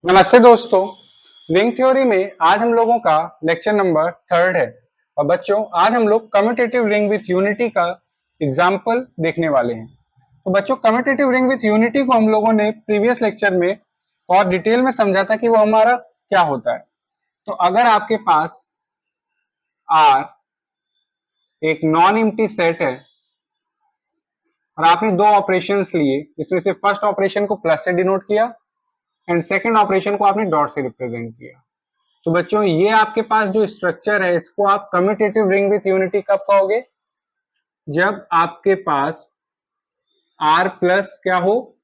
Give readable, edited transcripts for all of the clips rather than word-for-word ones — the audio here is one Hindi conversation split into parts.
नमस्ते दोस्तों। रिंग थ्योरी में आज हम लोगों का लेक्चर नंबर 3 है। और बच्चों, आज हम लोग कम्यूटेटिव रिंग विथ यूनिटी का एग्जाम्पल देखने वाले हैं। तो बच्चों, कम्यूटेटिव रिंग विथ यूनिटी को हम लोगों ने प्रीवियस लेक्चर में और डिटेल में समझा था कि वो हमारा क्या होता है। तो अगर आपके पास आर एक नॉन एम्प्टी सेट है और आपने दो ऑपरेशंस लिए, इसमें से फर्स्ट ऑपरेशन को प्लस से डिनोट किया एंड सेकेंड ऑपरेशन को आपने डॉट से रिप्रेजेंट किया। तो बच्चों, ये आपके पास जो स्ट्रक्चर है इसको आप कम्यूटेटिव रिंग विथ यूनिटी कब कहोगे? जब आपके पास R प्लस क्या हो?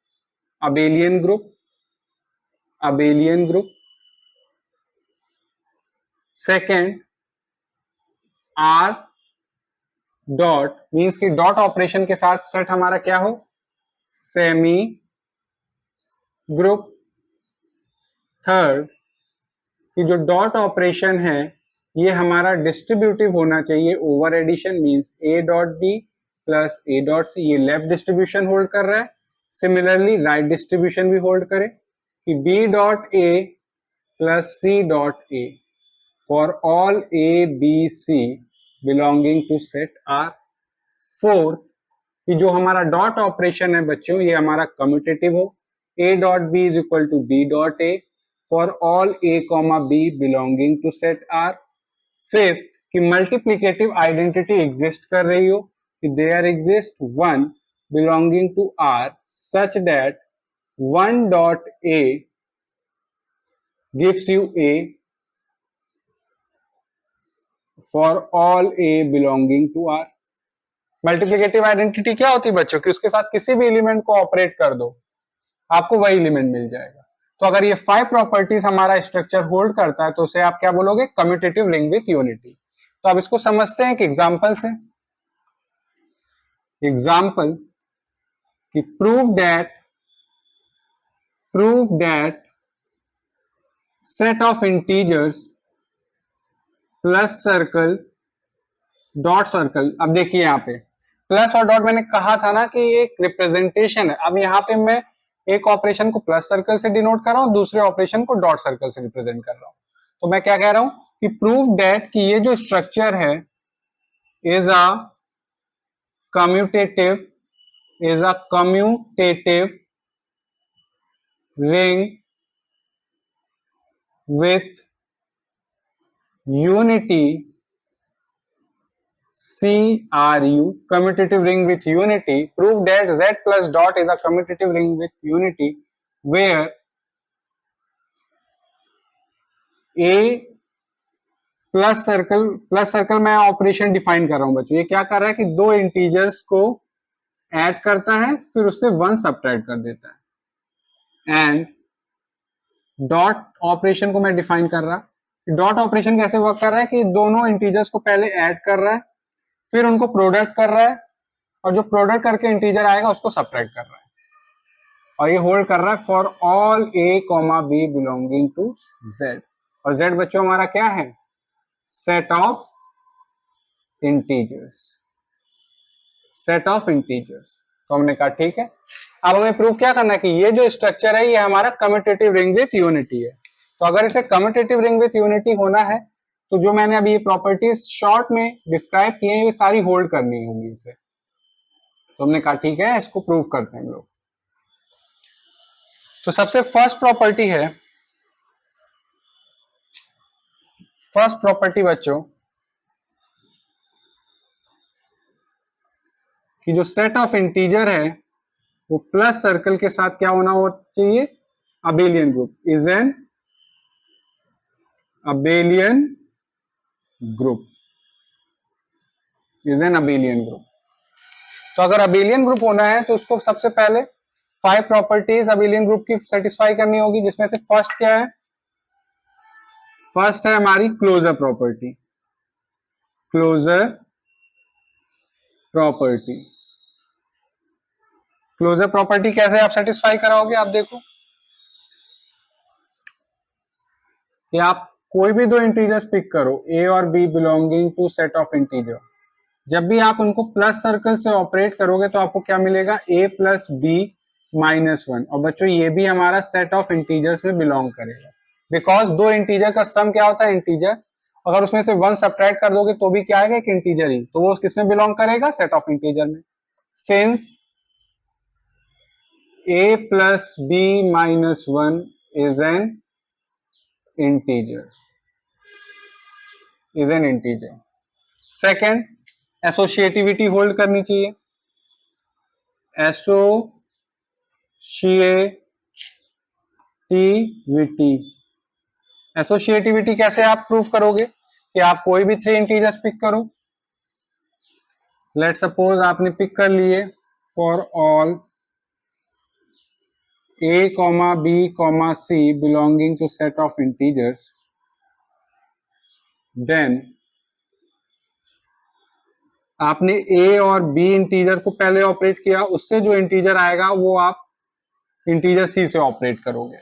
Abelian group. Second, R dot means कि डॉट ऑपरेशन के साथ सेट हमारा क्या हो? Semi group. थर्ड, कि जो डॉट ऑपरेशन है ये हमारा डिस्ट्रीब्यूटिव होना चाहिए over addition, means a dot b plus a dot c. ये लेफ्ट डिस्ट्रीब्यूशन होल्ड कर रहा है, सिमिलरली राइट डिस्ट्रीब्यूशन भी होल्ड करे कि b dot a plus c dot a for all a b c belonging to set R. Fourth, कि जो हमारा डॉट ऑपरेशन है बच्चों ये हमारा कम्यूटेटिव हो, a dot b is equal to b dot a for all a comma b belonging to set R. Fifth, कि मल्टीप्लीकेटिव आइडेंटिटी एग्जिस्ट कर रही हो, कि there exist one belonging to R such that one dot a gives you a for all a belonging to R. Multiplicative identity क्या होती है बच्चों? कि उसके साथ किसी भी एलिमेंट को ऑपरेट कर दो, आपको वही एलिमेंट मिल जाएगा। तो अगर ये 5 प्रॉपर्टीज हमारा स्ट्रक्चर होल्ड करता है तो उसे आप क्या बोलोगे? Commutative ring with unity. तो अब इसको समझते हैं एक एग्जांपल से। एग्जांपल कि prove that set of integers plus circle dot circle. अब देखिए यहाँ पे प्लस और डॉट मैंने कहा था ना कि ये एक रिप्रेजेंटेशन है। अब यहाँ पे मैं एक ऑपरेशन को प्लस सर्कल से डिनोट कर रहा हूँ, दूसरे ऑपरेशन को डॉट सर्कल से रिप्रेजेंट कर रहा हूँ। तो मैं क्या कह रहा हूं कि प्रूव दैट कि ये जो स्ट्रक्चर है is a commutative ring with unity CRU, commutative ring with unity. Prove that Z plus dot is a commutative ring with unity where A plus circle मैं ऑपरेशन डिफाइन कर रहा हूं बच्चों। ये क्या कर रहा है कि दो इंटीजर्स को ऐड करता है फिर उससे वन सब्ट्रैक्ट कर देता है। एंड डॉट ऑपरेशन को मैं डिफाइन कर रहा। डॉट ऑपरेशन कैसे वर्क कर रहा है कि दोनों इंटीजर्स को पहले ऐड कर रहा है फिर उनको प्रोडक्ट कर रहा है और जो प्रोडक्ट करके इंटीजर आएगा उसको सब्ट्रैक्ट कर रहा है और ये होल्ड कर रहा है for all a comma b belonging to Z. और जेड बच्चों हमारा क्या है? Set of integers. तो हमने कहा ठीक है। अब हमें प्रूफ क्या करना है कि ये जो स्ट्रक्चर है ये हमारा कम्यूटेटिव रिंग विथ यूनिटी है। तो अगर इसे कम्यूटेटिव रिंग विथ यूनिटी होना है तो जो मैंने अभी ये प्रॉपर्टीज शॉर्ट में डिस्क्राइब किए हैं ये सारी होल्ड करनी होंगी इसे। तो हमने कहा ठीक है, इसको प्रूव करते हैं हम लोग। तो सबसे फर्स्ट प्रॉपर्टी बच्चों कि जो सेट ऑफ इंटीजर है वो प्लस सर्कल के साथ क्या होना चाहिए? Abelian group. Is an abelian group. तो अगर अबेलियन ग्रुप होना है तो उसको सबसे पहले 5 प्रॉपर्टीज अबेलियन ग्रुप की सेटिस्फाई करनी होगी, जिसमें से फर्स्ट क्या है? फर्स्ट है हमारी क्लोजर प्रॉपर्टी। क्लोजर प्रॉपर्टी कैसे आप सेटिस्फाई कराओगे? आप देखो कि आप कोई भी दो इंटीजर्स पिक करो, ए और B belonging to set of integer. जब भी आप उनको प्लस सर्कल से ऑपरेट करोगे तो आपको क्या मिलेगा? ए प्लस बी -1। और बच्चों ये भी हमारा सेट ऑफ इंटीजर्स में बिलोंग करेगा, बिकॉज दो इंटीजर का सम क्या होता है, इंटीजर। अगर उसमें से 1 सब्ट्रैक्ट कर दोगे तो भी क्या आएगा, एक इंटीजर ही, तो वो किसमें बिलोंग करेगा, सेट ऑफ इंटीजर में। Since a plus b minus 1 is an integer, second, associativity hold करनी चाहिए। एसोसिएटिविटी कैसे आप प्रूव करोगे कि आप कोई भी 3 इंटीजर्स पिक करो। लेट सपोज आपने पिक कर लिए for all a, b, c belonging to set of integers, then आपने a और b इंटीजर को पहले ऑपरेट किया, उससे जो इंटीजर आएगा वो आप इंटीजर c से ऑपरेट करोगे।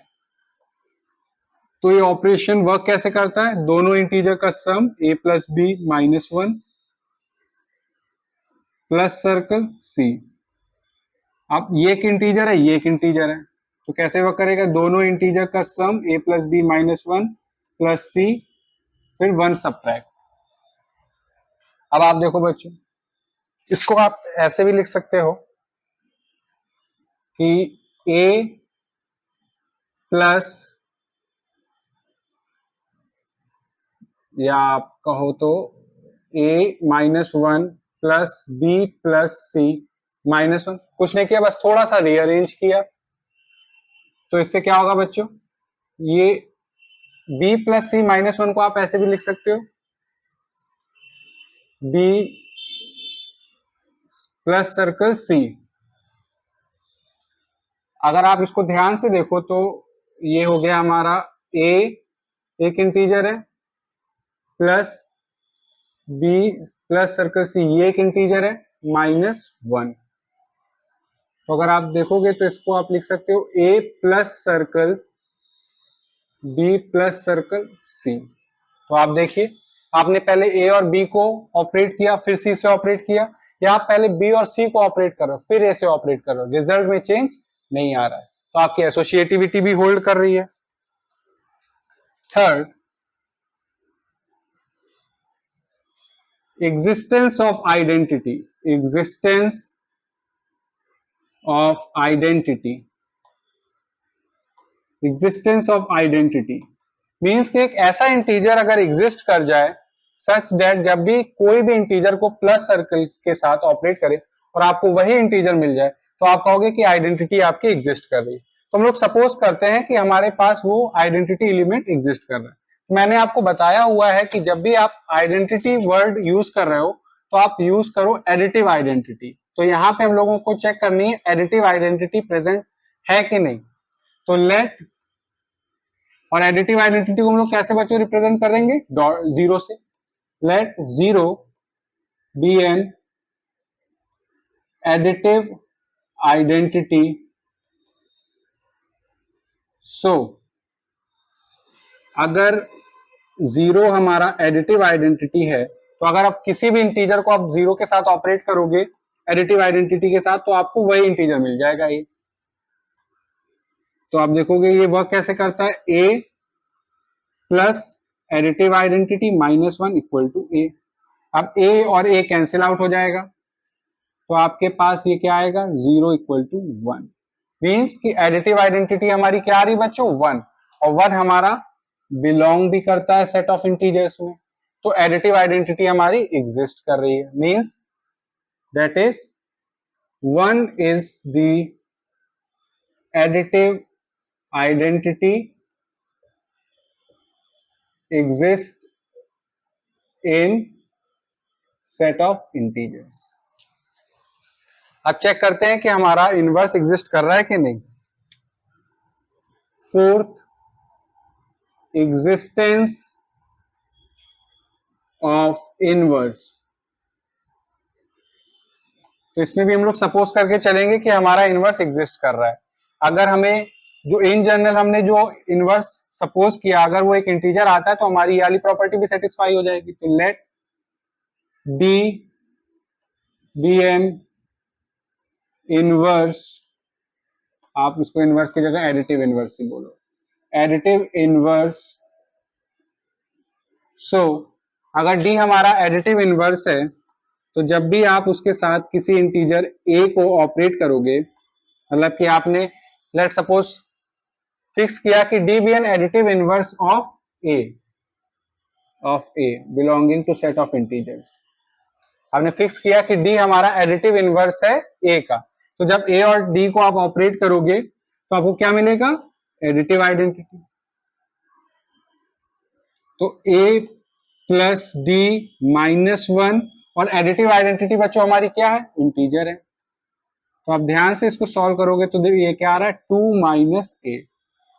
तो ये ऑपरेशन वर्क कैसे करता है, दोनों इंटीजर का सम a plus b minus 1 plus circle c। अब ये एक इंटीजर है, ये एक इंटीजर है, तो कैसे वर्क करेगा, दोनों इंटीजर का सम a plus b minus 1 plus c, फिर 1 सब्ट्रैक्ट। अब आप देखो बच्चों, इसको आप ऐसे भी लिख सकते हो कि a प्लस, या आप कहो तो a minus 1 plus b plus c minus 1, कुछ नहीं किया, बस थोड़ा सा रीअरेंज किया। तो इससे क्या होगा बच्चों, ये b प्लस c माइनस 1 को आप ऐसे भी लिख सकते हो, b प्लस सर्कल c। अगर आप इसको ध्यान से देखो तो ये हो गया हमारा a एक इंटीजर है, plus b plus circle c ये एक इंटीजर है, माइनस 1। तो अगर आप देखोगे तो इसको आप लिख सकते हो a plus circle b plus circle c। तो आप देखिए, आपने पहले a और b को ऑपरेट किया, फिर c से ऑपरेट किया, या आप पहले b और c को ऑपरेट करो फिर a से ऑपरेट करो, रिजल्ट में चेंज नहीं आ रहा है, तो आपकी एसोसिएटिविटी भी होल्ड कर रही है। Third, existence of identity. Existence of identity, existence of identity means कि एक ऐसा इंटीजर अगर एग्जिस्ट कर जाए सच दैट जब भी कोई भी इंटीजर को प्लस सर्कल के साथ ऑपरेट करे और आपको वही इंटीजर मिल जाए, तो आप कहोगे कि आइडेंटिटी आपकी एग्जिस्ट कर रही है। तो हम लोग सपोज करते हैं कि हमारे पास वो आइडेंटिटी एलिमेंट एग्जिस्ट कर रहा है। मैंने आपको बताया हुआ है कि जब भी आप आइडेंटिटी वर्ड यूज कर रहे हो तो आप यूज करो एडिटिव आइडेंटिटी। तो यहाँ पे हम लोगों को चेक करनी है एडिटिव आइडेंटिटी प्रेजेंट है कि नहीं। तो लेट, और एडिटिव आइडेंटिटी को हम लोग कैसे बच्चों रिप्रेजेंट करेंगे, जीरो से। Let zero be an additive identity. So अगर जीरो हमारा एडिटिव आइडेंटिटी है, तो अगर आप किसी भी इंटीजर को आप जीरो के साथ ऑपरेट करोगे एडिटिव आइडेंटिटी के साथ, तो आपको वही इंटीजर मिल जाएगा ये। तो आप देखोगे ये वर्क कैसे करता है, a plus additive identity minus 1 equal to a। अब a और a कैंसिल आउट हो जाएगा, तो आपके पास ये क्या आएगा, 0 इक्वल टू 1। मीन्स कि एडिटिव आइडेंटिटी हमारी क्या आ रही बच्चों, 1, और 1 हमारा बिलोंग भी करता है सेट ऑफ इंटीजर्स में। तो एडिटिव आइडेंटिटी हमारी एग्जिस्ट कर रही है, means that is 1 is the additive identity exist in set of integers। अब चेक करते हैं कि हमारा इनवर्स एग्जिस्ट कर रहा है कि नहीं। Fourth, existence of inverse. तो इसमें भी हम लोग सपोज करके चलेंगे कि हमारा इनवर्स एग्जिस्ट कर रहा है। अगर हमें जो इन जनरल हमने जो इनवर्स सपोज किया, अगर वो एक इंटीजर आता है तो हमारी ये वाली प्रॉपर्टी भी सेटिस्फाई हो जाएगी। तो लेट बी एन इनवर्स आप इसको इनवर्स की जगह एडिटिव इनवर्स ही बोलो, एडिटिव इनवर्स। सो अगर डी हमारा एडिटिव इनवर्स है तो जब भी आप उसके साथ किसी इंटीजर ए को ऑपरेट करोगे, मतलब कि आपने लेट सपोज फिक्स किया कि d be an additive inverse of a belonging to set of integers. आपने फिक्स किया कि डी हमारा एडिटिव इनवर्स है ए का, तो जब ए और डी को आप ऑपरेट करोगे तो आपको क्या मिलेगा, एडिटिव आइडेंटिटी। तो a plus D minus one, और एडिटिव आइडेंटिटी बच्चों हमारी क्या है, इंटीजर है। तो आप ध्यान से इसको सॉल्व करोगे तो ये क्या आ रहा है, 2 माइनस ए।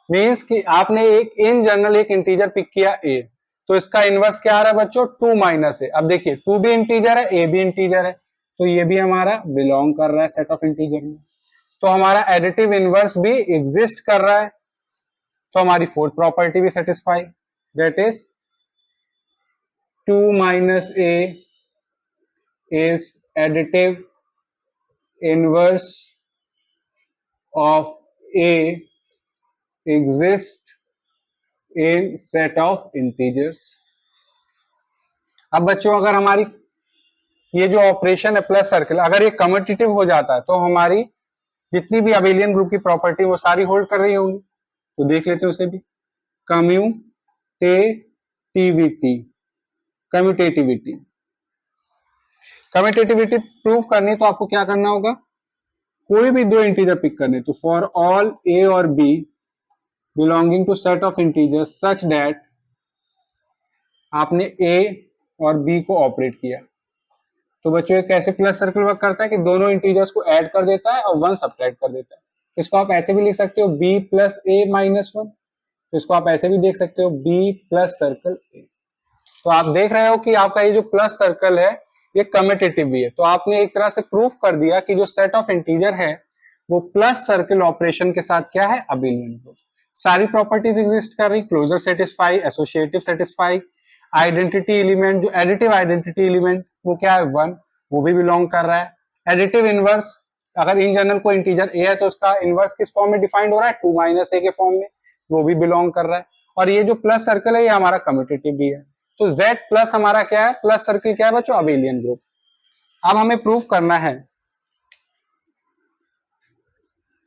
मीन्स कि आपने एक इन जनरल एक इंटीजर पिक किया ए, तो इसका इनवर्स क्या आ रहा है बच्चों, 2 माइनस ए। अब देखिए 2 भी इंटीजर है, ए भी इंटीजर है, तो ये भी हमारा बिलोंग कर रहा है सेट ऑफ इंटीजर में, तो हमारा एडिटिव इनवर्स भी एग्जिस्ट कर रहा है। तो हमारी फोर्थ प्रॉपर्टी भी satisfy, that is 2 minus A is additive inverse of A exist in set of integers। अब बच्चों अगर हमारी ये जो ऑपरेशन है प्लस सर्कल, अगर ये कम्यूटेटिव हो जाता है तो हमारी जितनी भी अबेलियन ग्रुप की प्रॉपर्टी वो सारी होल्ड कर रही होंगी। तो देख लेते हैं उसे भी, कम्यूटेटिविटी। कम्यूटेटिविटी कम्यूटेटिविटी प्रूव करनी तो आपको क्या करना होगा, कोई भी दो इंटीजर पिक करने, तो फॉर ऑल ए और B belonging to set of integers such that आपने a और b को ऑपरेट किया। तो बच्चों कैसे प्लस सर्कल वर्क करता है कि दोनों इंटीजर्स को ऐड कर देता है और 1 सब्ट्रैक्ट कर देता है। इसको आप ऐसे भी लिख सकते हो b प्लस a माइनस 1, तो इसको आप ऐसे भी देख सकते हो b प्लस सर्कल a। तो आप देख रहे हो कि आपका ये जो प्लस सर्कल है ये कम्यूटेटिव भी है। तो आपने एक तरह से प्रूफ कर दिया कि जो सेट ऑफ इंटीजर है वो प्लस सर्कल ऑपरेशन के साथ क्या है, अबेलियन ग्रुप। सारी प्रॉपर्टीज एग्जिस्ट कर रही, closure satisfy, associative satisfy, identity element, जो एडिटिव आइडेंटिटी एलिमेंट वो क्या है 1, वो भी बिलोंग कर रहा है। एडिटिव इनवर्स, अगर इन जनरल को इंटीजर ए है तो उसका इनवर्स किस फॉर्म में डिफाइंड हो रहा है, 2 माइनस ए के फॉर्म में, वो भी बिलोंग कर रहा है। और ये जो प्लस सर्कल है ये हमारा कम्यूटेटिव भी है। तो Z प्लस हमारा क्या है, प्लस सर्कल क्या है बच्चों, अबेलियन ग्रुप। अब हमें प्रूफ करना है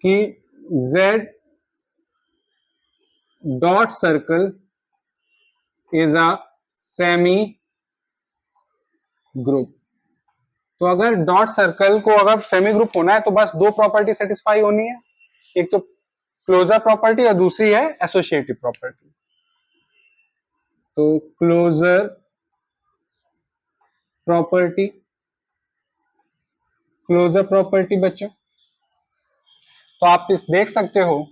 कि Z dot circle is a semi group. तो अगर डॉट सर्कल को अगर सेमी ग्रुप होना है तो बस दो प्रॉपर्टी सेटिस्फाई होनी है, एक तो क्लोजर प्रॉपर्टी और दूसरी है एसोसिएटिव प्रॉपर्टी। तो क्लोजर प्रॉपर्टी, क्लोजर प्रॉपर्टी बच्चों, तो आप इस देख सकते हो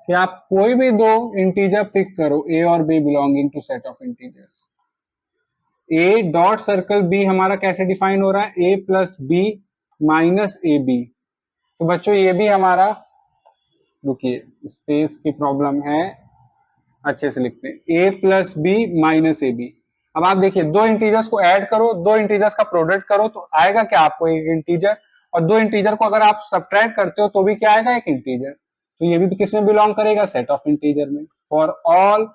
कि आप कोई भी दो इंटीजर पिक करो ए और B belonging to set of integers, A dot circle B हमारा कैसे डिफाइन हो रहा है, ए प्लस बी माइनस ए बी। तो बच्चों ये भी हमारा, रुकिए स्पेस की प्रॉब्लम है, अच्छे से लिखते हैं, A plus B minus A B. अब आप देखिए दो इंटीजर्स को ऐड करो, दो इंटीजर्स का प्रोडक्ट करो तो आएगा क्या आपको, एक इंटीजर, और दो इंटीजर को अगर आप सब्ट्रैक्ट करते हो तो भी क्या आएगा, एक इंटीजर। तो ये भी किस में बिलोंग करेगा, सेट ऑफ इंटीजर में। फॉर ऑल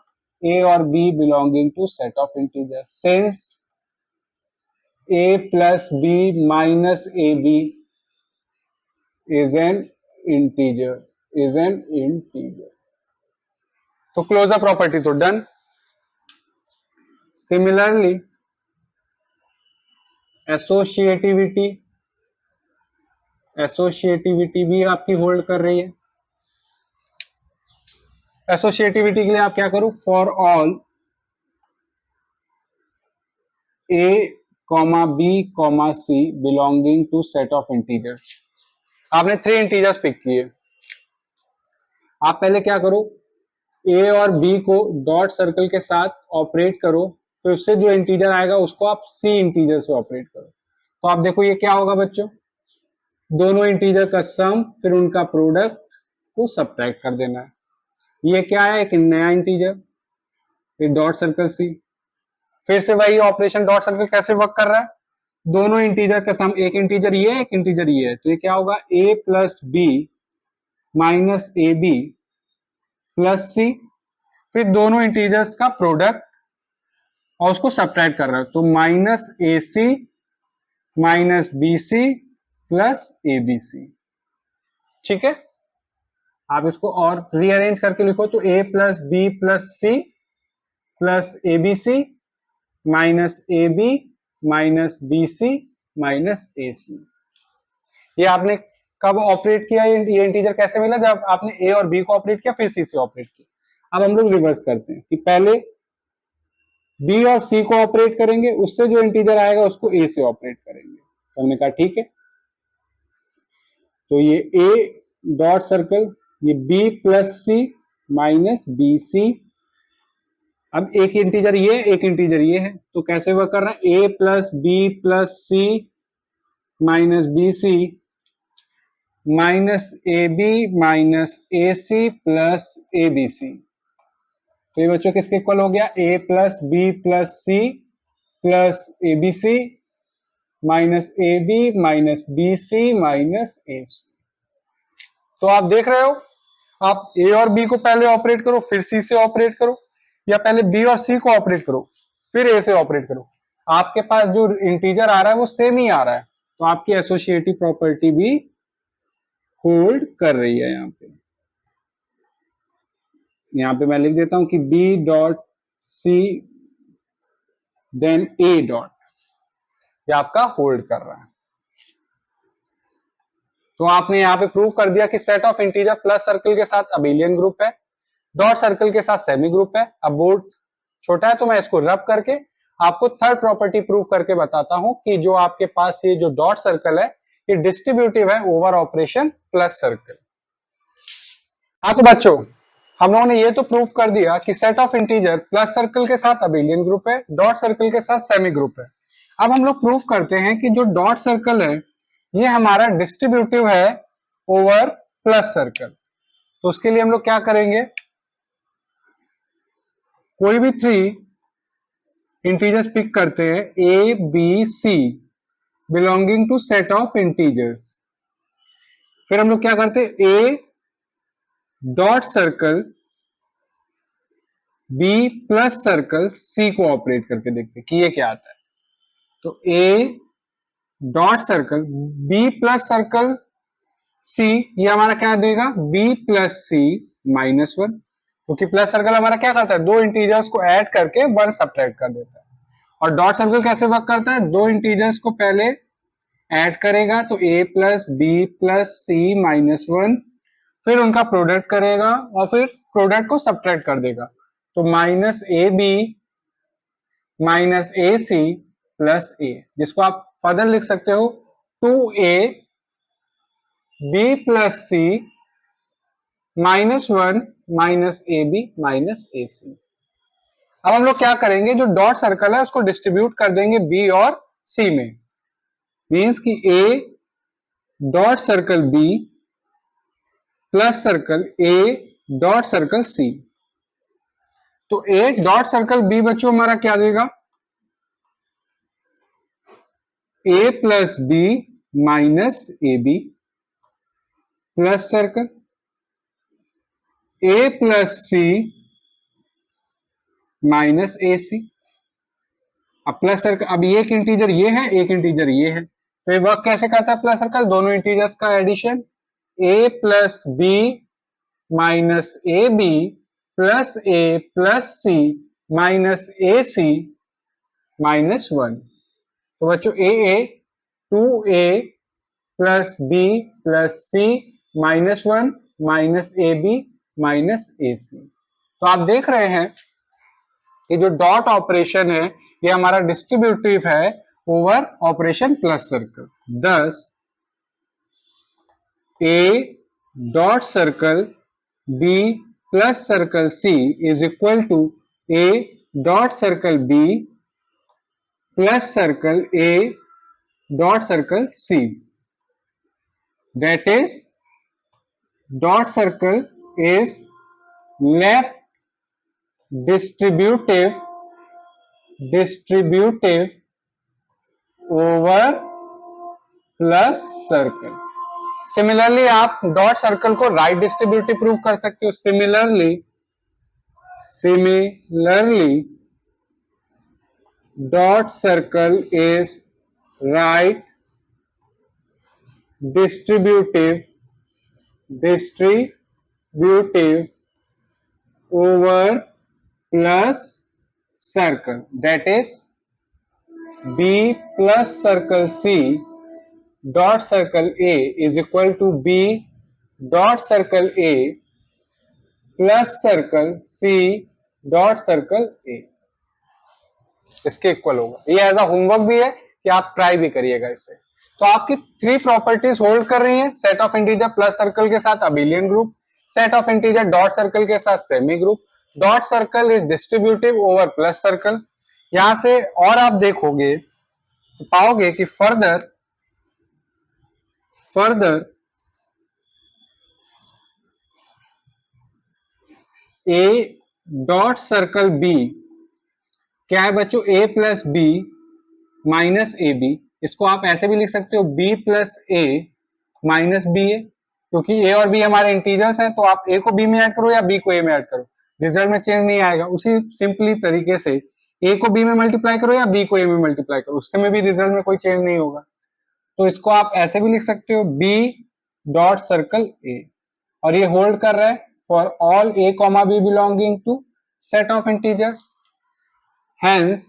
ए और B belonging to set of integer, since a plus B minus A b is an integer, is an integer. तो क्लोजर प्रॉपर्टी तो डन। सिमिलरली एसोसिएटिविटी, एसोसिएटिविटी भी आपकी होल्ड कर रही है। एसोसिएटिविटी के लिए आप क्या करो, for all a comma b comma c belonging to set of integers. आपने 3 इंटीजर्स पिक किए, आप पहले क्या करो, ए और बी को डॉट सर्कल के साथ ऑपरेट करो, फिर उससे जो इंटीजर आएगा उसको आप सी इंटीजर से ऑपरेट करो। तो आप देखो ये क्या होगा बच्चों, दोनों इंटीजर का सम फिर उनका प्रोडक्ट को सब्ट्रैक्ट कर देना है। ये क्या है, एक नया इंटीजर, फिर डॉट सर्कल सी, फिर से वही ऑपरेशन। डॉट सर्कल कैसे वर्क कर रहा है, दोनों इंटीजर का सम, एक इंटीजर ये है, एक इंटीजर ये है, तो ये क्या होगा, A plus B minus A B plus C, फिर दोनों इंटीजर्स का प्रोडक्ट और उसको सब्ट्रैक्ट कर रहा है, तो minus a c minus b c plus a b c. ठीक है, आप इसको और रीअरेंज करके लिखो तो a plus b plus c plus a b c minus A b minus b c minus a c. ये आपने कब ऑपरेट किया, ये इंटीजर कैसे मिला? जब आपने ए और बी को ऑपरेट किया फिर सी से ऑपरेट किया। अब हम लोग रिवर्स करते हैं कि पहले बी और सी को ऑपरेट करेंगे, उससे जो इंटीजर आएगा उसको ए से ऑपरेट करेंगे। तो हमने कहा ठीक है, तो ये ए डॉट सर्कल, ये B plus c minus b सी। अब एक इंटीजर ये, एक इंटीजर ये है, तो कैसे वर्क कर रहा है? ए plus c minus b c minus A b minus a c plus a b c. तो ये बच्चों किसके इक्वल हो गया? A plus c plus a b c minus A b minus b c minus a c. तो आप देख रहे हो, आप ए और बी को पहले ऑपरेट करो फिर सी से ऑपरेट करो, या पहले बी और सी को ऑपरेट करो फिर ए से ऑपरेट करो, आपके पास जो इंटीजर आ रहा है वो सेम ही आ रहा है, तो आपकी एसोसिएटिव प्रॉपर्टी भी होल्ड कर रही है। यहां पे मैं लिख देता हूं कि b dot c then a dot, ये आपका होल्ड कर रहा है। तो आपने यहां पे प्रूव कर दिया कि set of integer plus circle के साथ अबेलियन ग्रुप है, डॉट सर्कल के साथ सेमी ग्रुप है। अब बोर्ड छोटा है तो मैं इसको रब करके आपको थर्ड प्रॉपर्टी प्रूव करके बताता हूं कि जो आपके पास ये जो डॉट सर्कल है ये डिस्ट्रीब्यूटिव है ओवर ऑपरेशन प्लस सर्कल। हाँ तो बच्चों, हम लोगों ने ये तो प्रूव कर दिया कि set of integer plus circle के साथ अबेलियन ग्रुप है, डॉट सर्कल के साथ सेमी ग्रुप है। अब हम लोग प्रूव करते हैं कि जो डॉट सर्कल है ये हमारा डिस्ट्रीब्यूटिव है ओवर प्लस सर्कल। तो उसके लिए हम लोग क्या करेंगे, कोई भी थ्री इंटीजर्स पिक करते हैं, a b c belonging to set of integers. फिर हम लोग क्या करते हैं, a dot circle b plus circle c को ऑपरेट करके देखते हैं कि ये क्या आता है। तो a dot circle b plus circle c, ये हमारा क्या देगा? B plus c minus one, क्योंकि प्लस सर्कल हमारा क्या करता है? दो इंटीजर्स को ऐड करके वन सब्ट्रैक्ट कर देता है। और डॉट सर्कल कैसे वर्क करता है? दो इंटीजर्स को पहले ऐड करेगा तो a plus b plus c minus one, फिर उनका प्रोडक्ट करेगा और फिर प्रोडक्ट को सब्ट्रैक्ट कर देगा, तो minus A b minus a c plus a, जिसको आप फर्दर लिख सकते हो 2a b plus c minus one minus A b minus a c. अब हम लोग क्या करेंगे, जो डॉट सर्कल है उसको डिस्ट्रीब्यूट कर देंगे बी और सी में, मीन्स कि a dot circle b plus circle a dot circle c. तो ए डॉट सर्कल बी बच्चों हमारा क्या देगा? A plus B minus A B plus circle a plus c minus a c. अब प्लस सर्कल, अब एक इंटीजर ये है एक इंटीजर ये है, तो ये वर्क कैसे करता है प्लस सर्कल? दोनों इंटीजर्स का addition, a plus B minus A B plus a plus c minus a c minus one. तो बच्चों a 2a plus b plus c minus one minus A b minus a c. तो आप देख रहे हैं कि जो डॉट ऑपरेशन है ये हमारा डिस्ट्रीब्यूटिव है over operation plus circle. thus a dot circle b plus circle c is equal to a dot circle b plus circle a dot circle c। that is dot circle is left distributive over plus circle। Similarly आप डॉट सर्कल को राइट डिस्ट्रीब्यूटिव प्रूव कर सकते हो. Similarly dot circle is right distributive over plus circle, that is B plus circle C dot circle A is equal to B dot circle A plus circle C dot circle A, इसके इक्वल होगा. ये एज अ होमवर्क भी है कि आप ट्राई भी करिएगा इससे. तो आपकी 3 प्रॉपर्टीज होल्ड कर रही हैं. Set of integer plus circle के साथ abelian group, set of integer dot circle के साथ semi group, dot circle is distributive over plus circle. यहां से और आप देखोगे तो पाओगे कि further a dot circle b क्या है बच्चों, a plus B minus A b. इसको आप ऐसे भी लिख सकते हो b plus a minus b a, क्योंकि ए और बी हमारे इंटीजर्स हैं. तो आप ए को बी में ऐड करो या बी को ए में ऐड करो, रिजल्ट में चेंज नहीं आएगा. उसी सिंपली तरीके से ए को बी में मल्टीप्लाई करो या बी को ए में मल्टीप्लाई करो, उससे में भी रिजल्ट में कोई चेंज नहीं होगा. तो इसको आप ऐसे भी लिख सकते हो बी डॉट सर्कल ए, और ये होल्ड कर रहा है for all a comma b belonging to set of integers. Hence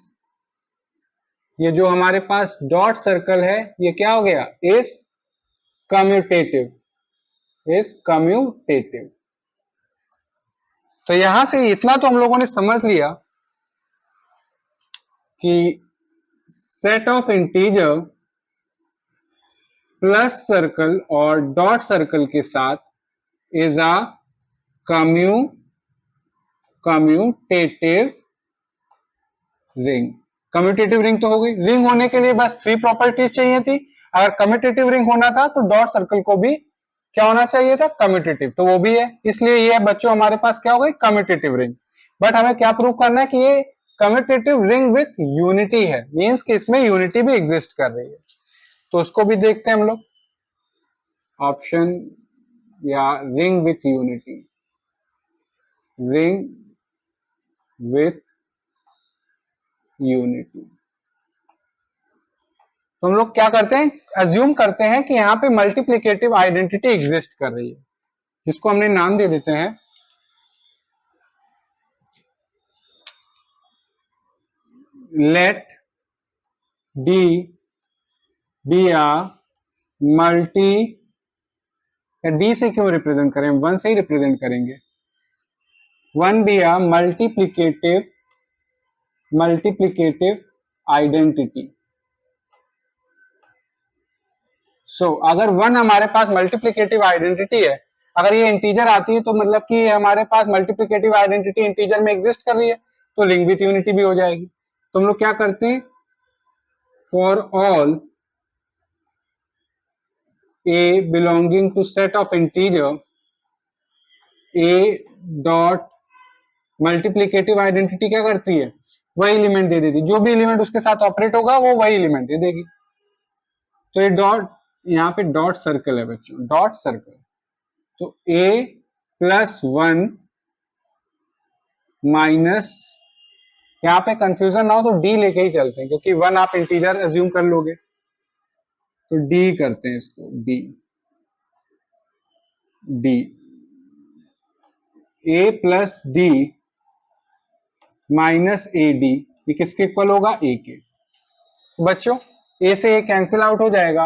ये जो हमारे पास डॉट सर्कल है ये क्या हो गया, इज कम्यूटेटिव. तो यहां से इतना तो हम लोगों ने समझ लिया कि set of integer plus circle और डॉट सर्कल के साथ is a commutative ring. Commutative ring तो हो गई. रिंग होने के लिए बस 3 प्रॉपर्टीज चाहिए थी. अगर कम्यूटेटिव रिंग होना था तो डॉट सर्कल को भी क्या होना चाहिए था, कम्यूटेटिव. तो वो भी है, इसलिए ये बच्चों हमारे पास क्या हो गई, कम्यूटेटिव रिंग. बट हमें क्या प्रूव करना है कि ये कम्यूटेटिव रिंग विथ यूनिटी है, मींस कि इसमें यूनिटी भी एग्जिस्ट कर रही है. तो उसको भी देखते हैं हम लोग. ऑप्शन या ring with unity, ring with unity. तो हम लोग क्या करते हैं, अज्यूम करते हैं कि यहाँ पे मल्टीप्लिकेटिव आइडेंटिटी एग्जिस्ट कर रही है, जिसको हमने नाम दे देते हैं लेट डी बी आ मल्टी, डी से क्यों रिप्रेजेंट करें, 1 से ही रिप्रेजेंट करेंगे. 1 बी आ मल्टीप्लिकेटिव आइडेंटिटी. सो अगर 1 हमारे पास मल्टीप्लिकेटिव आइडेंटिटी है, अगर ये इंटीजर आती है तो मतलब कि हमारे पास मल्टीप्लिकेटिव आइडेंटिटी इंटीजर में एग्जिस्ट कर रही है, तो रिंग विथ यूनिटी भी हो जाएगी. तो हम लोग क्या करते हैं, for all a belonging to set of integer a dot multiplicative identity क्या करती है, वही एलिमेंट दे देती. जो भी एलिमेंट उसके साथ ऑपरेट होगा वो वही एलिमेंट दे देगी. तो ये डॉट, यहाँ पे डॉट सर्कल है बच्चों, डॉट सर्कल. तो a प्लस 1 माइनस, यहाँ पे कंफ्यूजन ना हो तो d लेके ही चलते हैं, क्योंकि 1 आप इंटीजर अज्यूम कर लोगे. तो d करते हैं इसको, d a plus d minus A D, ये किसके इक्वल होगा, a के. तो बच्चों a से a कैंसिल आउट हो जाएगा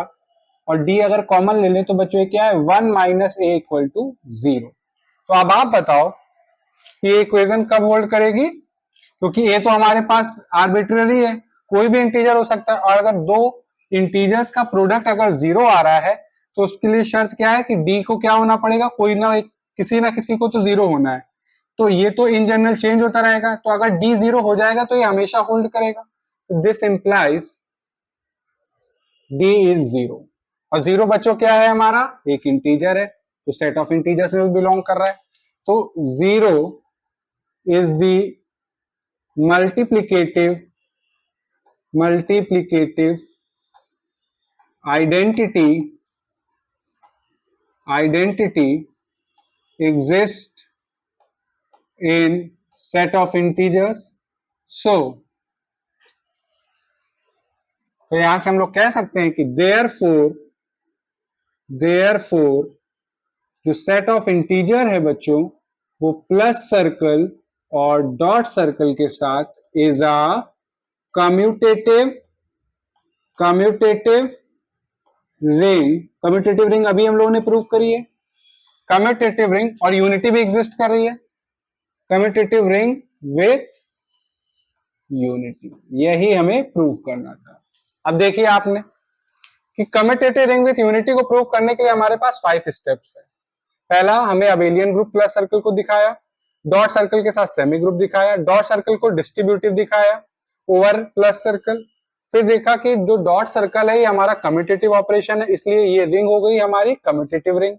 और d अगर कॉमन ले लें तो बच्चों ये क्या है, 1 माइनस ए इक्वल टू 0. तो अब आप बताओ कि ये इक्वेशन कब होल्ड करेगी, क्योंकि a तो हमारे पास आर्बिट्ररी है, कोई भी इंटीजर हो सकता है. और अगर 2 इंटीजर्स का प्रोडक्ट अगर 0 आ रहा है तो उसके लिए शर्त क्या है कि d को क्या होना पड़ेगा, कोई ना किसी को तो 0 होना है. तो ये तो इन जनरल चेंज होता रहेगा. तो अगर d 0 हो जाएगा तो ये हमेशा होल्ड करेगा. This implies d is 0. और 0 बच्चों क्या है, हमारा एक इंटीजर है, तो सेट ऑफ इंटीजर्स में बिलोंग कर रहा है. तो 0 is the multiplicative identity identity exists in set of integers, so तो यहां से हम लोग कह सकते हैं कि therefore जो सेट ऑफ इंटीजर है बच्चों वो प्लस सर्कल और डॉट सर्कल के साथ इज अ कम्यूटेटिव रिंग अभी हम लोगों ने प्रूव करी है। कम्यूटेटिव रिंग और यूनिटी भी एग्जिस्ट कर रही है। कम्यूटेटिव रिंग विथ यूनिटी, यही हमें प्रूव करना था। अब देखिए आपने कि कम्यूटेटिव रिंग विथ यूनिटी को प्रूव करने के लिए हमारे पास 5 स्टेप्स है। पहला, हमें अबेलियन ग्रुप प्लस सर्कल को दिखाया, डॉट सर्कल के साथ सेमी ग्रुप दिखाया, डॉट सर्कल को डिस्ट्रीब्यूटिव दिखाया ओवर प्लस सर्कल। फिर देखा कि जो डॉट सर्कल है ये हमारा कम्यूटेटिव ऑपरेशन है, इसलिए ये रिंग हो गई हमारी कम्यूटेटिव रिंग।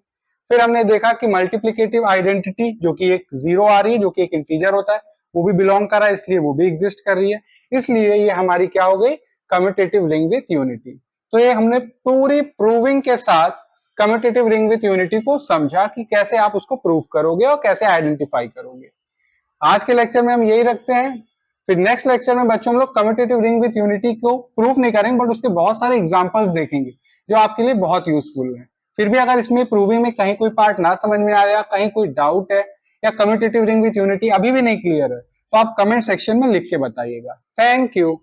फिर हमने देखा कि मल्टीप्लिकेटिव आइडेंटिटी जो कि एक 0 आ रही है, जो कि एक इंटीजर होता है, वो भी बिलोंग कर रहा है, इसलिए वो भी एग्जिस्ट कर रही है, इसलिए ये हमारी क्या हो गई, कम्यूटेटिव रिंग विथ यूनिटी। तो ये हमने पूरी प्रूविंग के साथ कम्यूटेटिव रिंग विथ यूनिटी को समझा कि कैसे आप उसको प्रूव करोगे और कैसे आइडेंटिफाई करोगे। आज के लेक्चर में हम यही रखते हैं। फिर नेक्स्ट लेक्चर में बच्चों हम लोग कम्यूटेटिव रिंग विथ यूनिटी को प्रूफ नहीं करेंगे, बट उसके बहुत सारे एग्जांपल्स देखेंगे जो आपके लिए बहुत यूजफुल है। फिर भी अगर इसमें प्रूविंग में कहीं कोई पार्ट ना समझ में आया, कहीं कोई डाउट है या कम्यूटेटिव रिंग विथ यूनिटी अभी भी नहीं क्लियर है, तो आप कमेंट सेक्शन में लिख के बताइएगा। Thank you.